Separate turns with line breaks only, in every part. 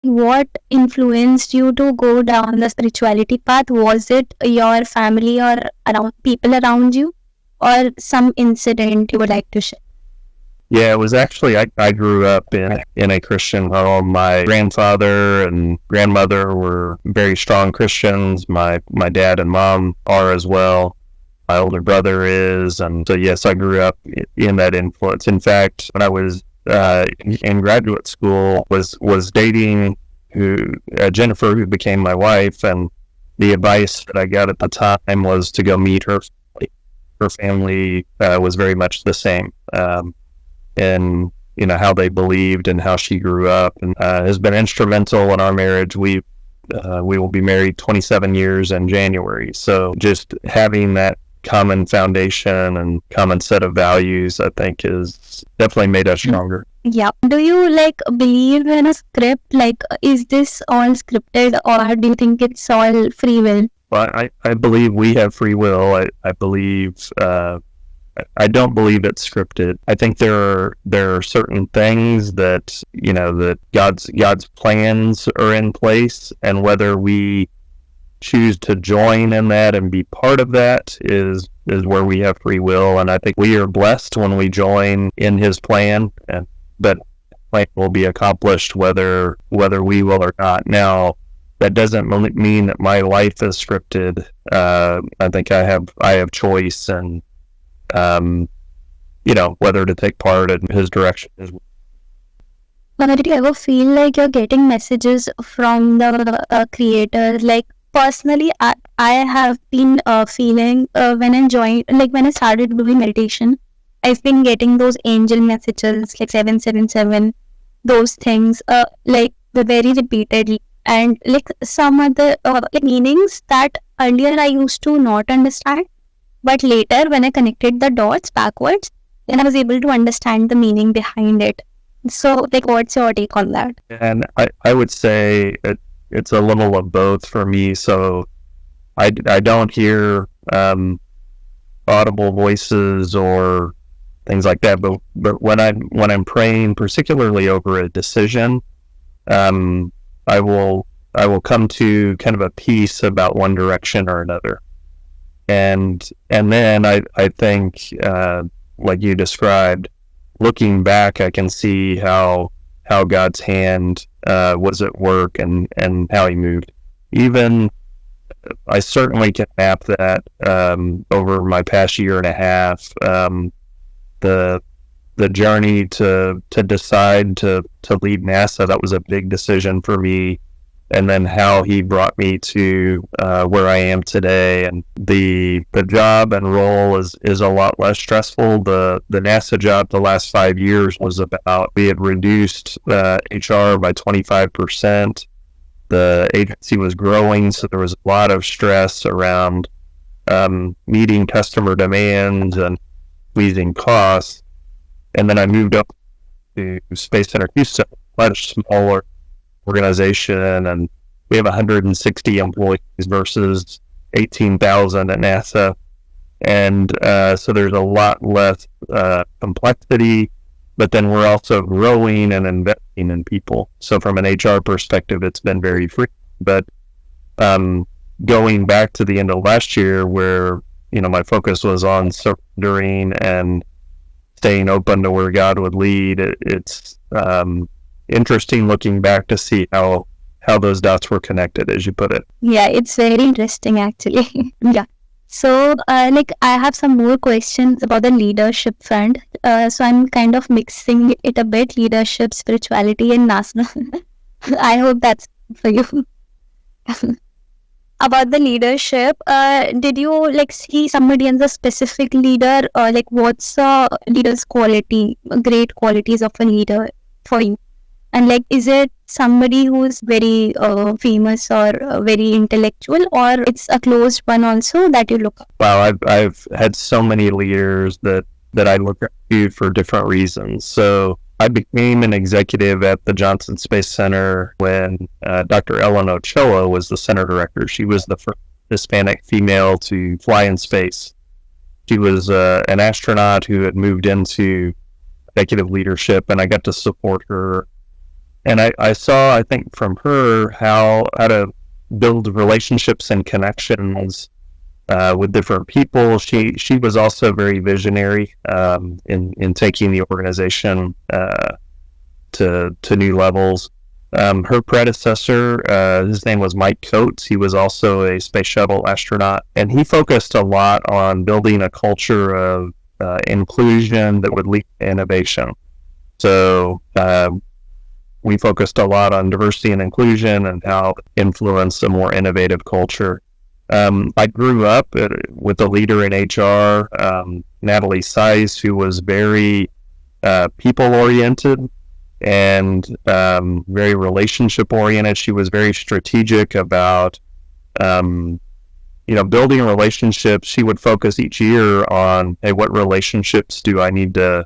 What influenced you to go down the spirituality path? Was it your family or around people around you, or some incident you would like to share?
Yeah, it was actually, I grew up in a Christian home. My grandfather and grandmother were very strong Christians. My dad and mom are as well. My older brother is. And so, yes, I grew up in that influence. In fact, when I was in graduate school, was dating Jennifer, who became my wife. And the advice that I got at the time was to go meet her. Her family was very much the same. And how they believed and how she grew up, and has been instrumental in our marriage. We will be married 27 years in January. So just having that common foundation and common set of values, I think, is definitely made us stronger.
Yeah. Do you believe in a script? Is this all scripted, or do you think it's all free will?
Well, I believe we have free will. I believe I don't believe it's scripted. I think there are certain things that that God's plans are in place, and whether we choose to join in that and be part of that is where we have free will. And I think we are blessed when we join in His plan, and that plan will be accomplished whether we will or not. Now, that doesn't mean that my life is scripted. I think I have choice, and whether to take part in His direction as well.
But did you ever feel like you're getting messages from the creator? Personally, I have been feeling when I started doing meditation, I've been getting those angel messages like 777, those things very repeatedly, and some other meanings that earlier I used to not understand. But later, when I connected the dots backwards, then I was able to understand the meaning behind it. So, what's your take on that?
And I would say it's a little of both for me. So I don't hear audible voices or things like that. But when I'm praying, particularly over a decision, I will come to kind of a peace about one direction or another. And then I think, like you described, looking back, I can see how God's hand was at work, and how He moved. Even I certainly can map that over my past year and a half. The journey to decide to leave NASA, that was a big decision for me. And then how He brought me to where I am today, and the job and role is a lot less stressful. The NASA job the last 5 years was about, we had reduced HR by 25%. The agency was growing, so there was a lot of stress around meeting customer demands and squeezing costs. And then I moved up to Space Center Houston, much smaller organization, and we have 160 employees versus 18,000 at NASA, and so there's a lot less complexity, but then we're also growing and investing in people. So from an HR perspective, it's been very free. But going back to the end of last year, where my focus was on surrendering and staying open to where God would lead, it's interesting looking back to see how those dots were connected, as you put it.
Yeah, it's very interesting actually. Yeah. So I have some more questions about the leadership front. So I'm kind of mixing it a bit, leadership, spirituality, and NASA. I hope that's for you. About the leadership, did you see somebody as a specific leader, or what's a leader's quality, great qualities of a leader for you? And is it somebody who's very famous or very intellectual, or it's a closed one also that you look up?
Wow, I've had so many leaders that I look up to for different reasons. So I became an executive at the Johnson Space Center when Dr. Ellen Ochoa was the center director. She was the first Hispanic female to fly in space. She was an astronaut who had moved into executive leadership, and I got to support her And I saw, I think, from her how to build relationships and connections with different people. She was also very visionary in taking the organization to new levels. Her predecessor, his name was Mike Coates. He was also a space shuttle astronaut, and he focused a lot on building a culture of inclusion that would lead to innovation. So we focused a lot on diversity and inclusion and how it influenced a more innovative culture. I grew up with a leader in HR, Natalie Seiss, who was very people-oriented and very relationship-oriented. She was very strategic about, building relationships. She would focus each year on, hey, what relationships do I need to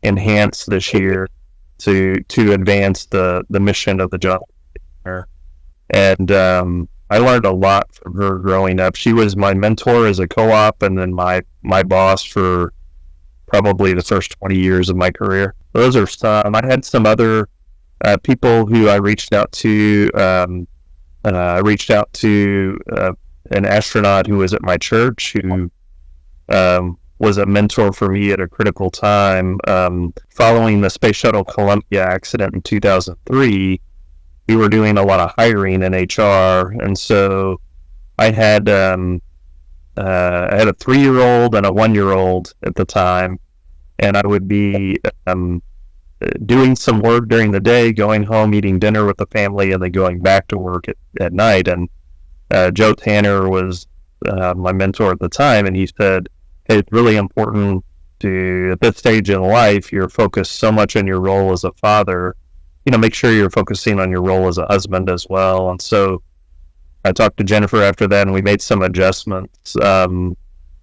enhance this year to advance the mission of the job. And I learned a lot from her growing up. She was my mentor as a co-op, and then my boss for probably the first 20 years of my career. Those are some. I had some other people who I reached out to. I reached out to an astronaut who was at my church who was a mentor for me at a critical time. Following the Space Shuttle Columbia accident in 2003, we were doing a lot of hiring in HR, and so I had a 3-year-old and a 1-year-old at the time, and I would be doing some work during the day, going home, eating dinner with the family, and then going back to work at night. And Joe Tanner was my mentor at the time, and he said, hey, it's really important to, at this stage in life, you're focused so much on your role as a father, make sure you're focusing on your role as a husband as well. And so I talked to Jennifer after that, and we made some adjustments.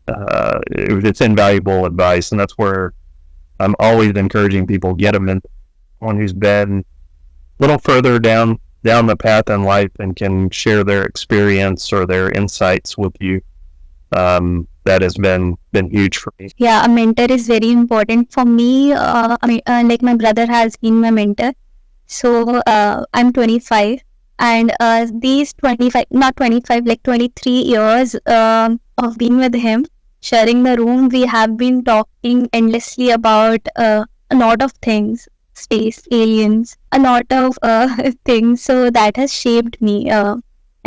It's invaluable advice, and that's where I'm always encouraging people, get them in someone who's been a little further down the path in life and can share their experience or their insights with you. That has been huge for me.
Yeah, a mentor is very important for me. Like my brother has been my mentor. So I'm 25, and these 25, not 25, like 23 years of being with him, sharing the room, we have been talking endlessly about a lot of things, space, aliens, a lot of things. So that has shaped me and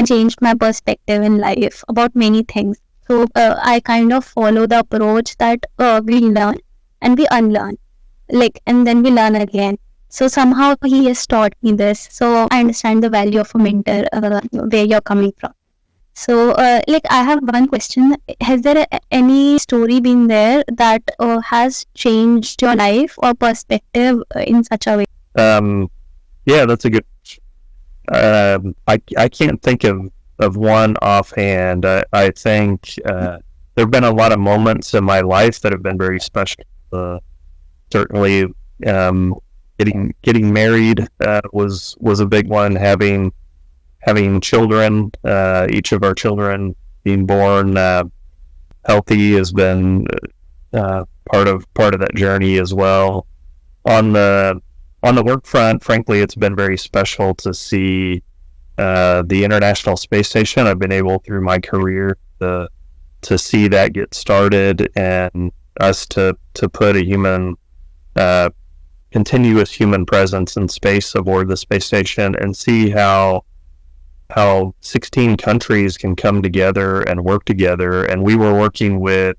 changed my perspective in life about many things. So I kind of follow the approach that we learn and we unlearn, and then we learn again. So somehow he has taught me this. So I understand the value of a mentor, where you're coming from. So I have one question. Has there any story been there that has changed your life or perspective in such a way?
Yeah, that's a good question. I can't think of one offhand. I think there have been a lot of moments in my life that have been very special. Certainly, getting married was a big one. Having children, each of our children being born healthy has been part of that journey as well. On the work front, frankly, it's been very special to see the International Space Station. I've been able through my career to see that get started, and us to put a continuous human presence in space aboard the space station, and see how 16 countries can come together and work together. And we were working with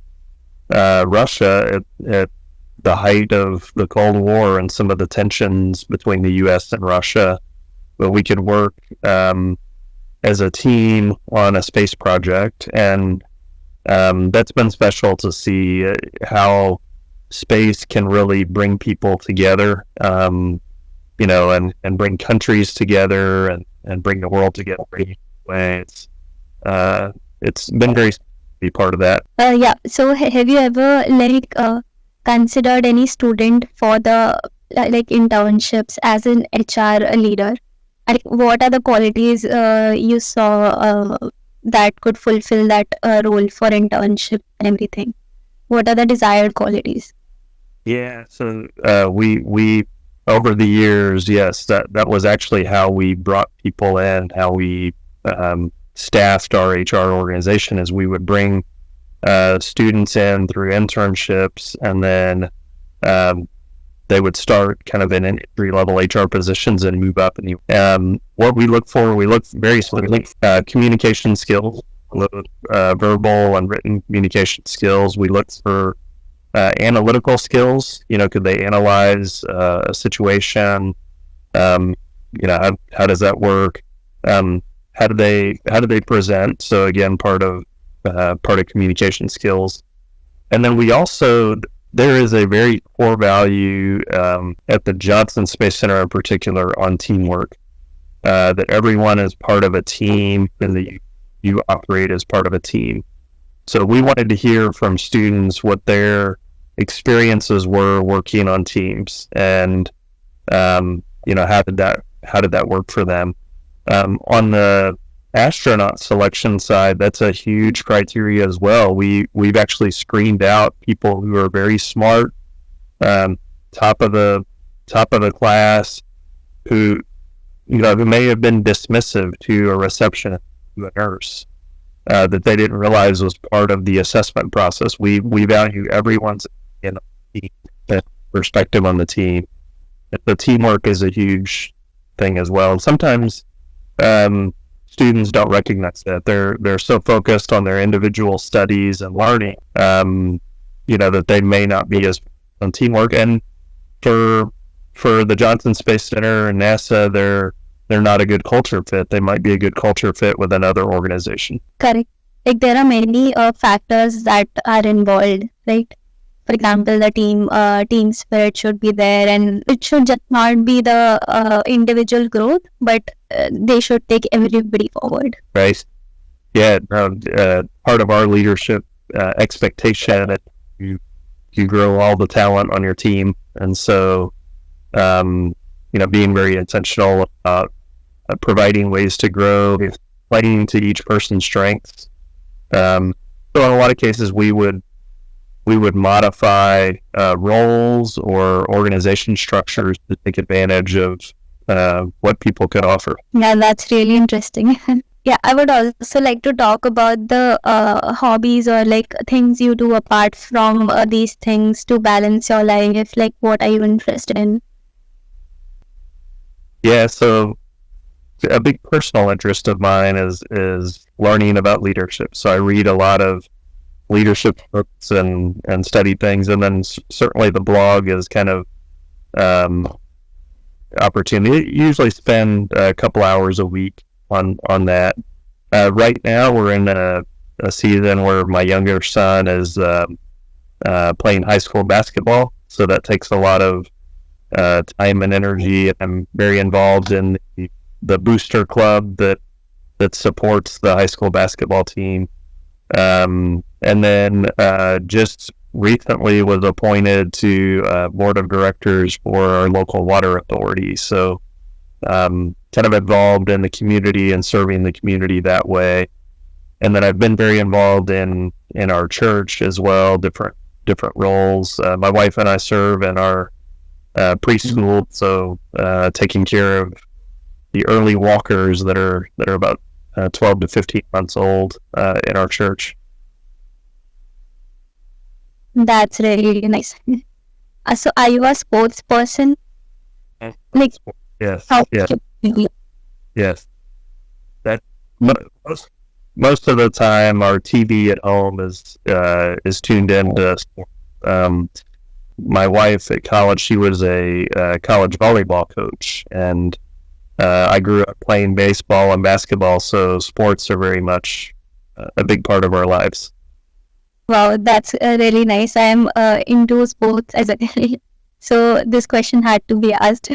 Russia at the height of the Cold War and some of the tensions between the U.S. and Russia, but we could work as a team on a space project, and that's been special to see how space can really bring people together, and bring countries together and bring the world together in a way. It's been very to be part of that.
Yeah. So have you ever considered any student for the internships as an HR leader? What are the qualities you saw that could fulfill that role for internship and everything? What are the desired qualities?
Yeah, so we over the years, yes, that was actually how we brought people in, how we staffed our HR organization, is we would bring students in through internships, and then they would start kind of in entry-level HR positions and move up. And what we look for, we look very specifically communication skills, verbal and written communication skills. We look for analytical skills. Could they analyze a situation? How does that work? How do they present? So again, part of communication skills. And then there is a very core value at the Johnson Space Center in particular on teamwork, that everyone is part of a team and that you operate as part of a team. So we wanted to hear from students what their experiences were working on teams, and how did that work for them. On the astronaut selection side, that's a huge criteria as well. We've actually screened out people who are very smart, top of the class, who may have been dismissive to a receptionist, to a nurse, that they didn't realize was part of the assessment process. We value everyone's perspective on the team. The teamwork is a huge thing as well. And sometimes students don't recognize that. They're so focused on their individual studies and learning, that they may not be as on teamwork. And for the Johnson Space Center and NASA, they're not a good culture fit. They might be a good culture fit with another organization.
Correct. Like there are many factors that are involved, right? For example, the team spirit should be there, and it should just not be the individual growth, but they should take everybody forward.
Right. Yeah. Part of our leadership expectation is you grow all the talent on your team, and so being very intentional about providing ways to grow, playing to each person's strengths. So in a lot of cases, we would modify roles or organization structures to take advantage of what people could offer.
Yeah, that's really interesting. Yeah, I would also like to talk about the hobbies or like things you do apart from these things to balance your life. Like, what are you interested in?
Yeah, so a big personal interest of mine is learning about leadership. So I read a lot of leadership books and study things, and then certainly the blog is kind of opportunity. Usually spend a couple hours a week on that. Right now we're in a season where my younger son is playing high school basketball, so that takes a lot of time and energy. I'm very involved in the booster club that supports the high school basketball team. And then just recently was appointed to board of directors for our local water authority. So kind of involved in the community and serving the community that way. And then I've been very involved in our church as well, different roles. My wife and I serve in our preschool, so taking care of the early walkers that are about 12 to 15 months old in our church.
That's really nice. So are you a sports person? Like,
Yes.
how
Yes. That most of the time, our TV at home is tuned into sports. My wife at college, she was a college volleyball coach, and I grew up playing baseball and basketball, so sports are very much a big part of our lives.
Wow, that's really nice. I am into sports as well. So this question had to be asked.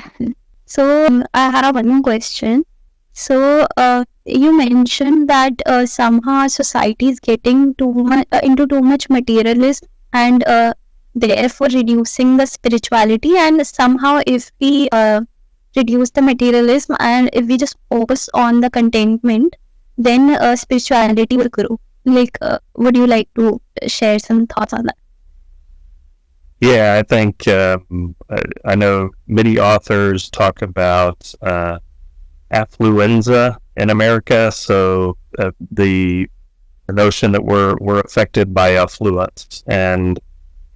So I have one more question. So you mentioned that somehow society is getting too much into too much materialism, and therefore reducing the spirituality. And somehow, if we reduce the materialism and if we just focus on the contentment, then spirituality will grow. Like, would you like to share some thoughts on that?
Yeah, I think I know many authors talk about affluenza in America, so the notion that we're affected by affluence and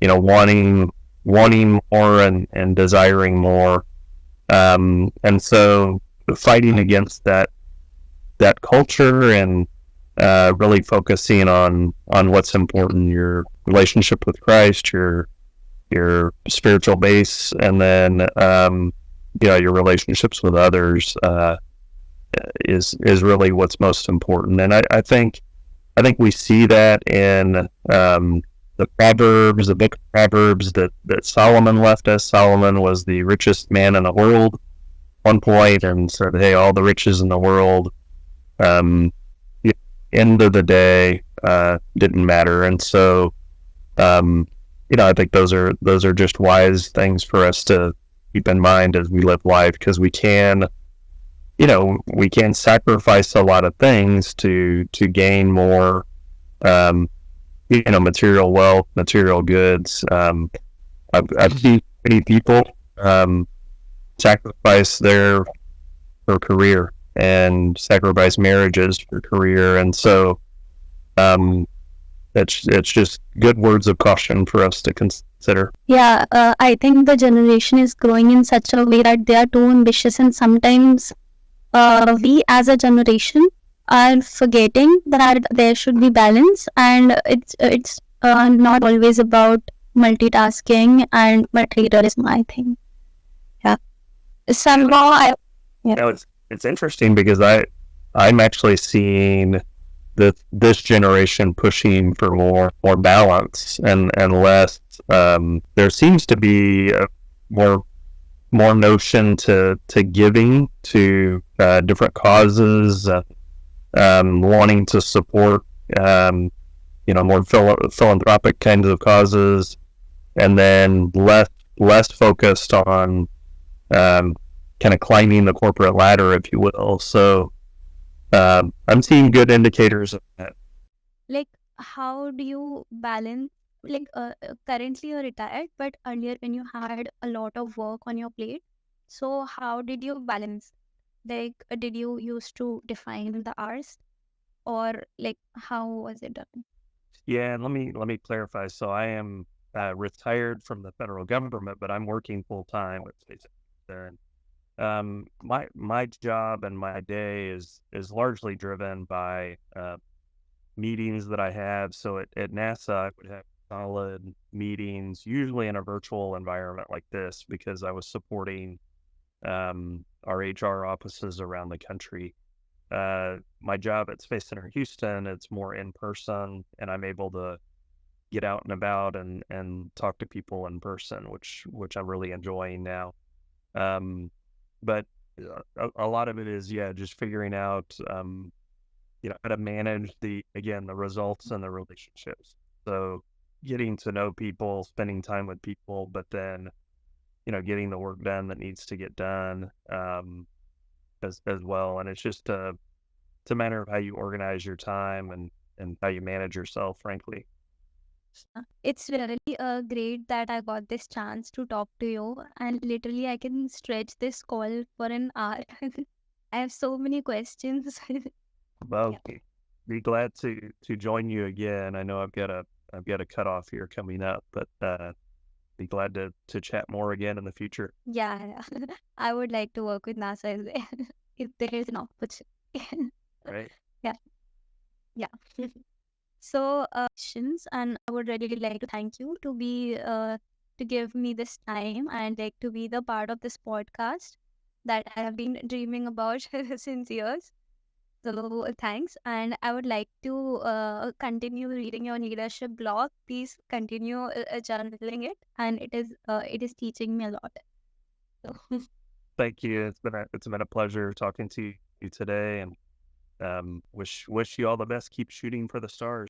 wanting more and desiring more, and so fighting against that culture and really focusing on what's important, your relationship with Christ, your spiritual base, and then your relationships with others is really what's most important. And I think we see that in the Proverbs, the book of Proverbs that Solomon left us. Solomon was the richest man in the world at one point, and said, "Hey, all the riches in the world, um, end of the day, didn't matter." And so, um, I think those are just wise things for us to keep in mind as we live life, because we can sacrifice a lot of things to gain more, material wealth, material goods. I've seen many people sacrifice their career and sacrifice marriages for career, and so um, it's just good words of caution for us to consider.
Yeah, I think the generation is growing in such a way that they are too ambitious, and sometimes we as a generation are forgetting that there should be balance, and it's not always about multitasking and materialism, I think. Yeah. Somehow I yeah.
It's interesting because I'm actually seeing this generation pushing for more balance and less. There seems to be a more notion to giving to different causes, wanting to support more philanthropic kinds of causes, and then less focused on kind of climbing the corporate ladder, if you will. So I'm seeing good indicators of that.
Like, how do you balance, like, currently you're retired, but earlier when you had a lot of work on your plate, so how did you balance? Like, did you used to define the hours, or like how was it done?
Yeah, and let me clarify. So I am retired from the federal government, but I'm working full time with space there. And my job and my day is largely driven by meetings that I have. So at NASA, I would have solid meetings, usually in a virtual environment like this, because I was supporting our HR offices around the country. My job at Space Center Houston, it's more in person, and I'm able to get out and about and talk to people in person, which I'm really enjoying now. Um, but a lot of it is, yeah, just figuring out how to manage the results and the relationships. So getting to know people, spending time with people, but then getting the work done that needs to get done, as well. And it's just it's a matter of how you organize your time and how you manage yourself, frankly.
It's really great that I got this chance to talk to you, and literally I can stretch this call for an hour. I have so many questions.
Well,
Yeah.
be glad to join you again. I know I've got a cutoff here coming up, but be glad to chat more again in the future.
Yeah, I would like to work with NASA as well if there is an opportunity.
Right.
Yeah, yeah. So, questions, and I would really like to thank you to give me this time and like to be the part of this podcast that I have been dreaming about since years. So, thanks, and I would like to continue reading your leadership blog. Please continue journaling it, and it is teaching me a lot. So,
Thank you. It's been a pleasure talking to you today, and wish you all the best. Keep shooting for the stars.